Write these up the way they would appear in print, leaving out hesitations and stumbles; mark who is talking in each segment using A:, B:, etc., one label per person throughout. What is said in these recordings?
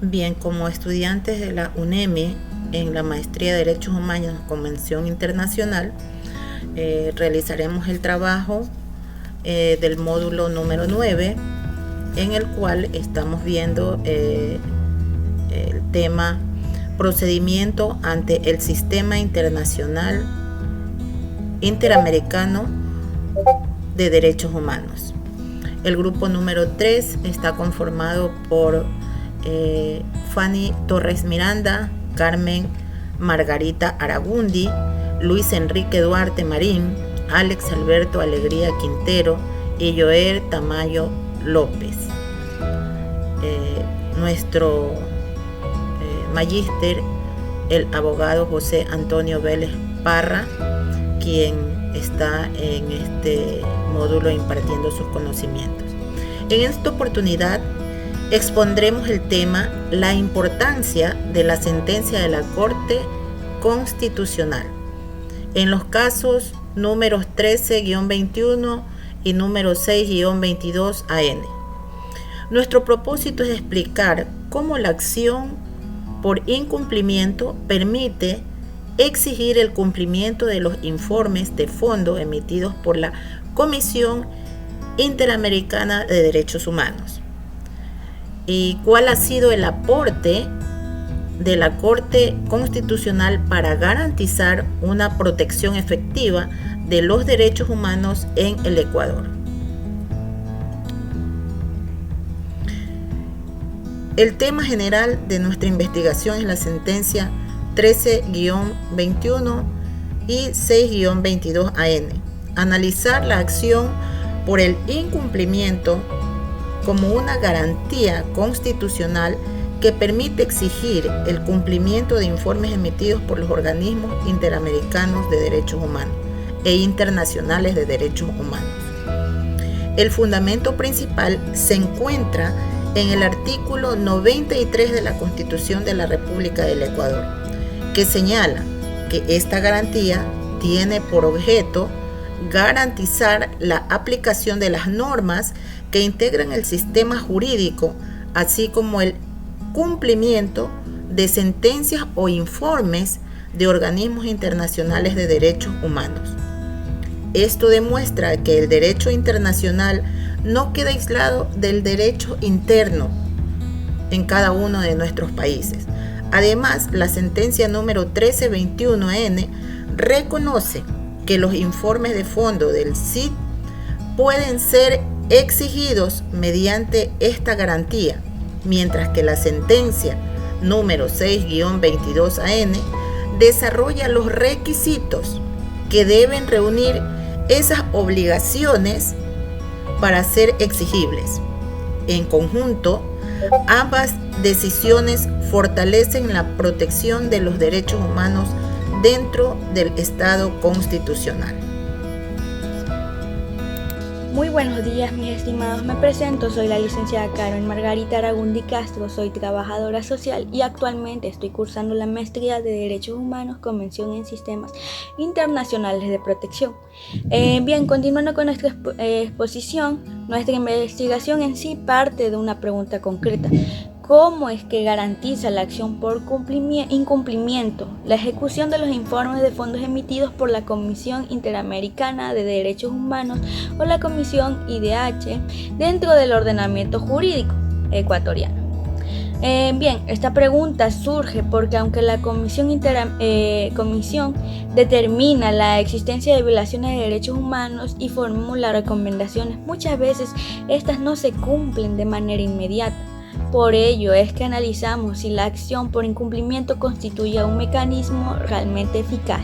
A: Bien, como estudiantes de la UNEMI en la Maestría de Derechos Humanos Convención Internacional, realizaremos el trabajo del módulo número 9, en el cual estamos viendo el tema procedimiento ante el Sistema Internacional Interamericano de Derechos Humanos. El grupo número 3 está conformado por Fanny Torres Miranda, Carmen Margarita Aragundi, Luis Enrique Duarte Marín, Alex Alberto Alegría Quintero y Joel Tamayo López. Nuestro magíster, el abogado José Antonio Vélez Parra, quien está en este módulo impartiendo sus conocimientos. En esta oportunidad expondremos el tema la importancia de la sentencia de la Corte Constitucional en los casos números 13-21 y número 6-22 AN. Nuestro propósito es explicar cómo la acción por incumplimiento permite exigir el cumplimiento de los informes de fondo emitidos por la Comisión Interamericana de Derechos Humanos y cuál ha sido el aporte de la Corte Constitucional para garantizar una protección efectiva de los derechos humanos en el Ecuador. El tema general de nuestra investigación es la sentencia 13-21 y 6-22 AN. Analizar la acción por el incumplimiento como una garantía constitucional que permite exigir el cumplimiento de informes emitidos por los organismos interamericanos de derechos humanos e internacionales de derechos humanos. El fundamento principal se encuentra en el artículo 93 de la Constitución de la República del Ecuador, que señala que esta garantía tiene por objeto garantizar la aplicación de las normas que integran el sistema jurídico, así como el cumplimiento de sentencias o informes de organismos internacionales de derechos humanos. Esto demuestra que el derecho internacional no queda aislado del derecho interno en cada uno de nuestros países. Además, la sentencia número 1321N reconoce que los informes de fondo del CID pueden ser exigidos mediante esta garantía, mientras que la sentencia número 6-22AN desarrolla los requisitos que deben reunir esas obligaciones para ser exigibles. En conjunto, ambas decisiones fortalecen la protección de los derechos humanos dentro del Estado constitucional.
B: Muy buenos días, mis estimados. Me presento, soy la licenciada Carmen Margarita Aragundi Castro, soy trabajadora social y actualmente estoy cursando la maestría de Derechos Humanos, Convención en Sistemas Internacionales de Protección. Bien, continuando con nuestra exposición, nuestra investigación en sí parte de una pregunta concreta. ¿Cómo es que garantiza la acción por incumplimiento la ejecución de los informes de fondos emitidos por la Comisión Interamericana de Derechos Humanos o la Comisión IDH dentro del ordenamiento jurídico ecuatoriano? Bien, esta pregunta surge porque aunque la comisión determina la existencia de violaciones de derechos humanos y formula recomendaciones, muchas veces estas no se cumplen de manera inmediata. Por ello es que analizamos si la acción por incumplimiento constituye un mecanismo realmente eficaz.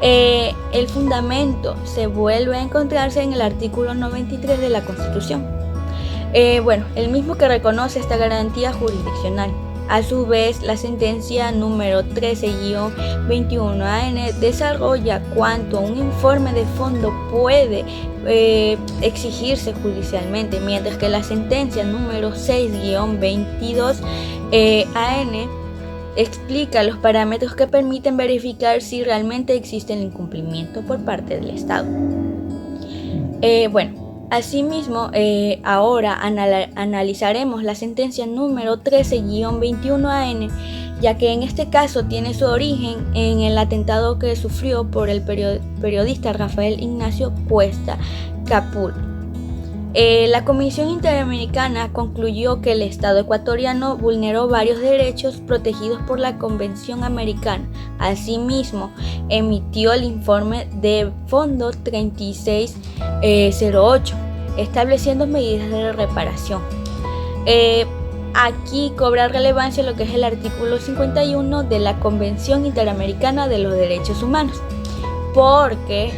B: El fundamento se vuelve a encontrarse en el artículo 93 de la Constitución. El mismo que reconoce esta garantía jurisdiccional. A su vez, la sentencia número 13-21 AN desarrolla cuánto un informe de fondo puede exigirse judicialmente, mientras que la sentencia número 6-22 AN explica los parámetros que permiten verificar si realmente existe el incumplimiento por parte del Estado. Asimismo, ahora analizaremos la sentencia número 13-21 AN, ya que en este caso tiene su origen en el atentado que sufrió por el periodista Rafael Ignacio Cuesta Capul. La Comisión Interamericana concluyó que el Estado ecuatoriano vulneró varios derechos protegidos por la Convención Americana. Asimismo, emitió el informe de fondo 3608, estableciendo medidas de reparación. Aquí cobra relevancia lo que es el artículo 51 de la Convención Interamericana de los Derechos Humanos, porque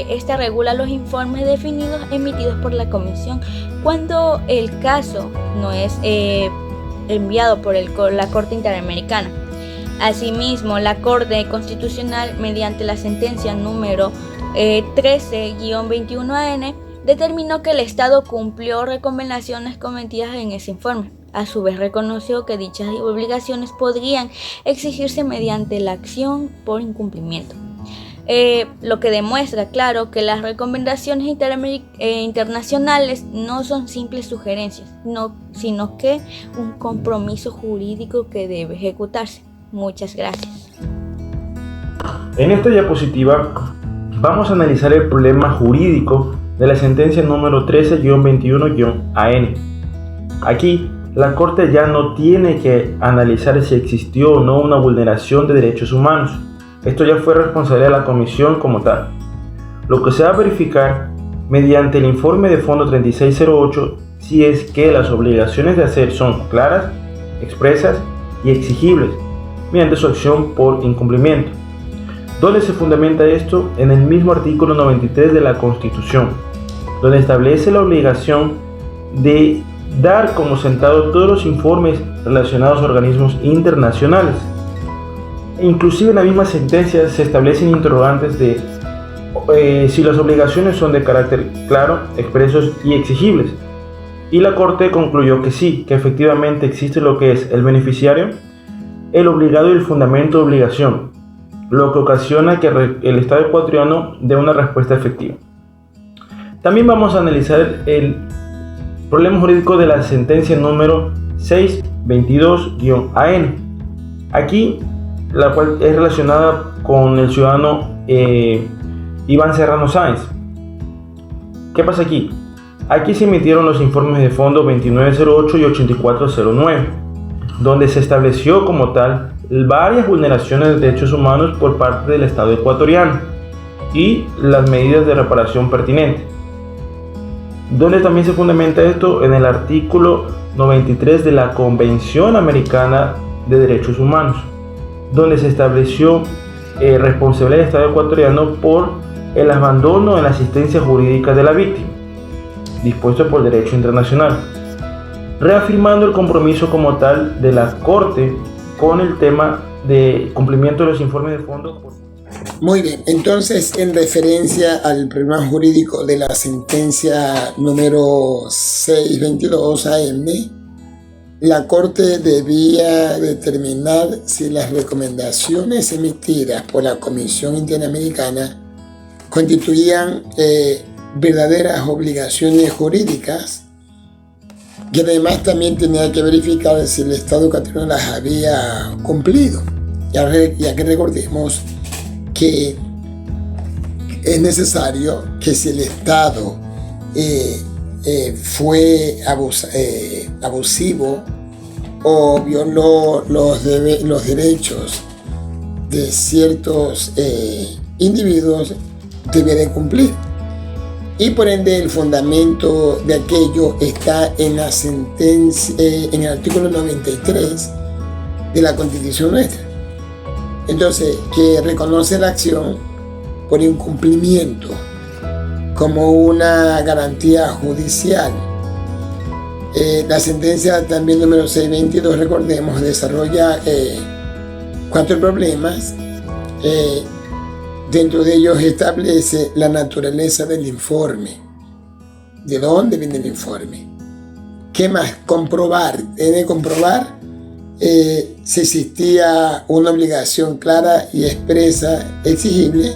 B: esta regula los informes definidos emitidos por la Comisión cuando el caso no es enviado por la Corte Interamericana. Asimismo, la Corte Constitucional, mediante la sentencia número 13-21 AN, determinó que el Estado cumplió recomendaciones cometidas en ese informe. A su vez, reconoció que dichas obligaciones podrían exigirse mediante la acción por incumplimiento. Lo que demuestra, claro, que las recomendaciones internacionales no son simples sugerencias, sino que un compromiso jurídico que debe ejecutarse. Muchas gracias.
C: En esta diapositiva vamos a analizar el problema jurídico de la sentencia número 13-21-AN. Aquí, la Corte ya no tiene que analizar si existió o no una vulneración de derechos humanos. Esto ya fue responsabilidad de la Comisión como tal. Lo que se va a verificar mediante el informe de fondo 3608 si es que las obligaciones de hacer son claras, expresas y exigibles mediante su acción por incumplimiento. ¿Dónde se fundamenta esto? En el mismo artículo 93 de la Constitución, donde establece la obligación de dar como sentado todos los informes relacionados a organismos internacionales. Inclusive en la misma sentencia se establecen interrogantes de si las obligaciones son de carácter claro, expresos y exigibles. Y la Corte concluyó que sí, que efectivamente existe lo que es el beneficiario, el obligado y el fundamento de obligación, lo que ocasiona que el Estado ecuatoriano dé una respuesta efectiva. También vamos a analizar el problema jurídico de la sentencia número 622-AN. Aquí, la cual es relacionada con el ciudadano Iván Serrano Sáenz. ¿Qué pasa aquí? Aquí se emitieron los informes de fondo 2908 y 8409, donde se estableció como tal varias vulneraciones de derechos humanos por parte del Estado ecuatoriano y las medidas de reparación pertinentes. ¿Dónde también se fundamenta esto? En el artículo 93 de la Convención Americana de Derechos Humanos, donde se estableció responsabilidad del Estado ecuatoriano por el abandono en la asistencia jurídica de la víctima, dispuesto por derecho internacional, reafirmando el compromiso como tal de la Corte con el tema de cumplimiento de los informes de fondo.
D: Muy bien, entonces en referencia al problema jurídico de la sentencia número 622 AM, la Corte debía determinar si las recomendaciones emitidas por la Comisión Interamericana constituían verdaderas obligaciones jurídicas, y además también tenía que verificar si el Estado ecuatoriano las había cumplido, ya que recordemos que es necesario que si el Estado fue abusivo o violó los derechos de ciertos individuos, debe de cumplir. Y por ende el fundamento de aquello está en la sentencia, en el artículo 93 de la Constitución nuestra. Entonces, que reconoce la acción por incumplimiento como una garantía judicial. La sentencia también número 622, recordemos, desarrolla 4 problemas. Dentro de ellos establece la naturaleza del informe. ¿De dónde viene el informe? ¿Qué más? Comprobar. Tiene que comprobar si existía una obligación clara y expresa, exigible,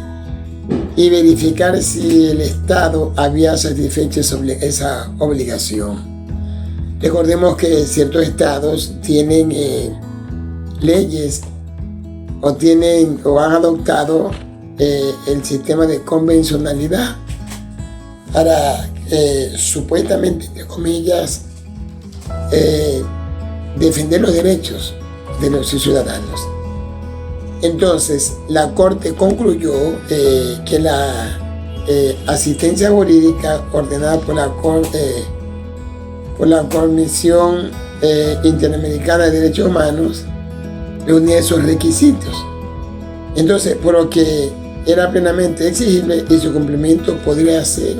D: y verificar si el Estado había satisfecho esa obligación. Recordemos que ciertos estados tienen leyes o han adoptado el sistema de convencionalidad para supuestamente, entre comillas, defender los derechos de los ciudadanos. Entonces, la Corte concluyó que la asistencia jurídica ordenada por la Comisión Interamericana de Derechos Humanos reunía esos requisitos. Entonces, por lo que era plenamente exigible y su cumplimiento podría ser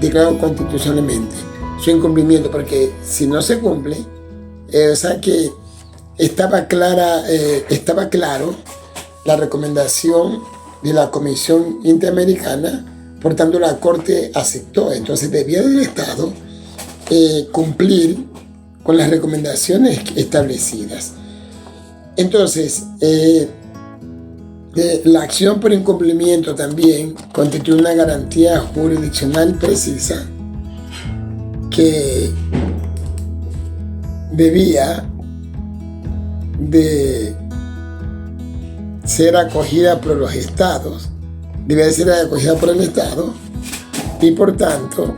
D: declarado constitucionalmente. Su incumplimiento, porque si no se cumple, o sea que estaba claro la recomendación de la Comisión Interamericana, por tanto la Corte aceptó. Entonces debía del Estado cumplir con las recomendaciones establecidas. Entonces, la acción por incumplimiento también constituye una garantía jurisdiccional precisa que debía de ser acogida por los estados, debe ser acogida por el Estado y por tanto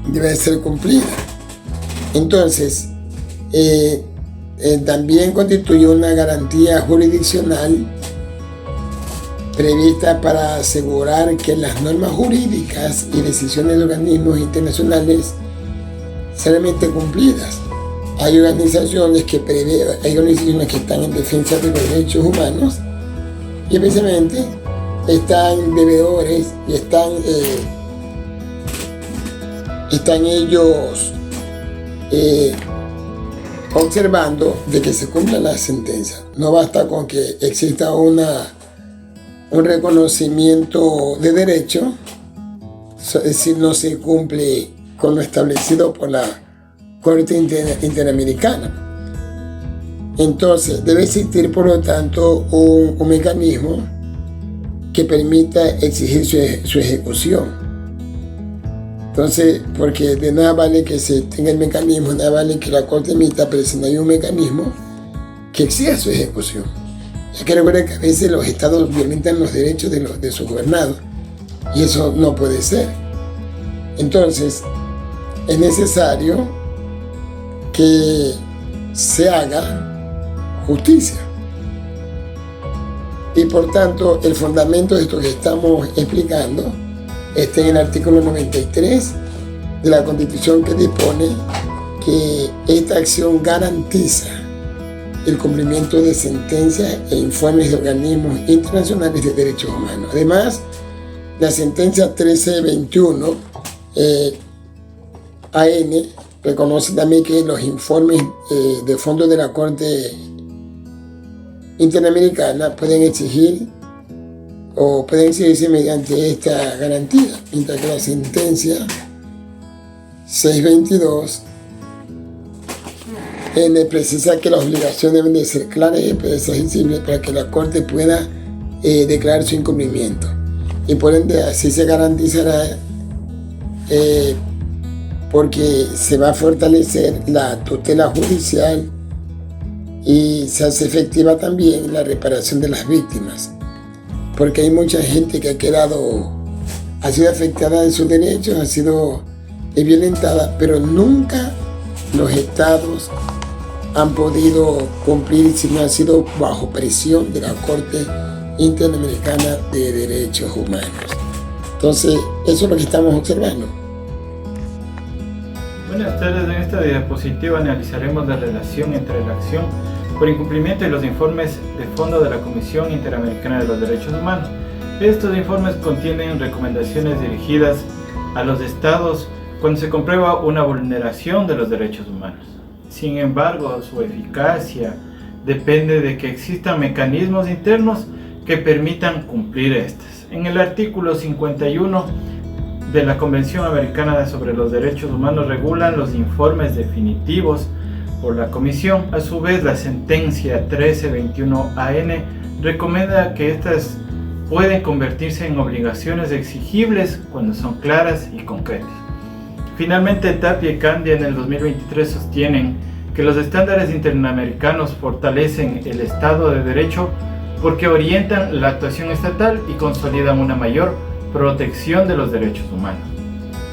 D: debe ser cumplida. Entonces, también constituye una garantía jurisdiccional prevista para asegurar que las normas jurídicas y decisiones de organismos internacionales sean realmente cumplidas. Hay organizaciones que están en defensa de los derechos humanos y especialmente están deudores y están ellos observando de que se cumplan las sentencias. No basta con que exista un reconocimiento de derecho si no se cumple con lo establecido por la Corte Interamericana. Entonces debe existir por lo tanto un mecanismo que permita exigir su ejecución. Entonces, porque de nada vale que se tenga el mecanismo, nada vale que la Corte emita, pero si no hay un mecanismo que exija su ejecución. Hay que recordar que a veces los estados violentan los derechos de sus gobernados y eso no puede ser. Entonces, es necesario que se haga justicia. Y por tanto, el fundamento de esto que estamos explicando está en el artículo 93 de la Constitución, que dispone que esta acción garantiza el cumplimiento de sentencias e informes de organismos internacionales de derechos humanos. Además, la sentencia 1321 AN reconoce también que los informes de fondo de la Corte Interamericana pueden exigirse mediante esta garantía, mientras que la sentencia 622 precisa que las obligaciones deben de ser claras y predecibles para que la Corte pueda declarar su incumplimiento. Y por ende así se garantizará porque se va a fortalecer la tutela judicial y se hace efectiva también la reparación de las víctimas, porque hay mucha gente que ha sido afectada en sus derechos, ha sido violentada, pero nunca los estados han podido cumplir si no ha sido bajo presión de la Corte Interamericana de Derechos Humanos. Entonces, eso es lo que estamos observando.
E: Buenas tardes, en esta diapositiva analizaremos la relación entre la acción por incumplimiento y los informes de fondo de la Comisión Interamericana de los Derechos Humanos. Estos informes contienen recomendaciones dirigidas a los estados cuando se comprueba una vulneración de los derechos humanos. Sin embargo, su eficacia depende de que existan mecanismos internos que permitan cumplir estas. En el artículo 51 de la Convención Americana sobre los Derechos Humanos regulan los informes definitivos por la Comisión. A su vez, la sentencia 1321 AN recomienda que estas pueden convertirse en obligaciones exigibles cuando son claras y concretas. Finalmente, Tapia y Candia en el 2023 sostienen que los estándares interamericanos fortalecen el Estado de Derecho porque orientan la actuación estatal y consolidan una mayor protección de los derechos humanos.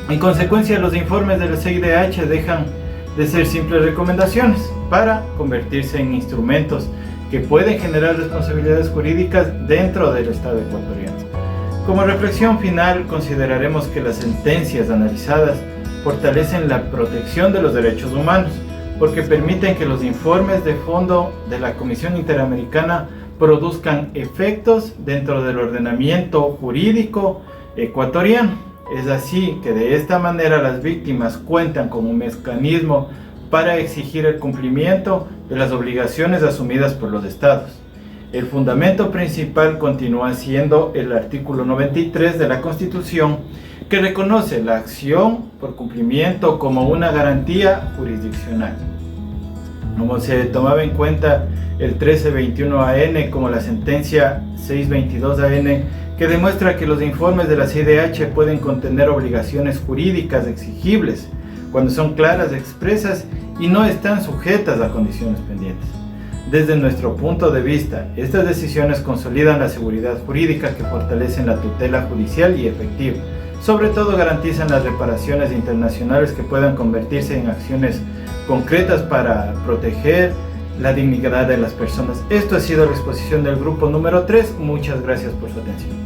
E: En consecuencia, los informes de la CIDH dejan de ser simples recomendaciones para convertirse en instrumentos que pueden generar responsabilidades jurídicas dentro del Estado ecuatoriano. Como reflexión final, consideraremos que las sentencias analizadas fortalecen la protección de los derechos humanos, porque permiten que los informes de fondo de la Comisión Interamericana produzcan efectos dentro del ordenamiento jurídico ecuatoriano. Es así que de esta manera las víctimas cuentan con un mecanismo para exigir el cumplimiento de las obligaciones asumidas por los estados. El fundamento principal continúa siendo el artículo 93 de la Constitución, que reconoce la acción por cumplimiento como una garantía jurisdiccional. Como se tomaba en cuenta el 1321 AN como la sentencia 622 AN, que demuestra que los informes de la CIDH pueden contener obligaciones jurídicas exigibles cuando son claras, expresas y no están sujetas a condiciones pendientes. Desde nuestro punto de vista, estas decisiones consolidan la seguridad jurídica que fortalecen la tutela judicial y efectiva. Sobre todo garantizan las reparaciones internacionales que puedan convertirse en acciones concretas para proteger la dignidad de las personas. Esto ha sido la exposición del grupo número 3. Muchas gracias por su atención.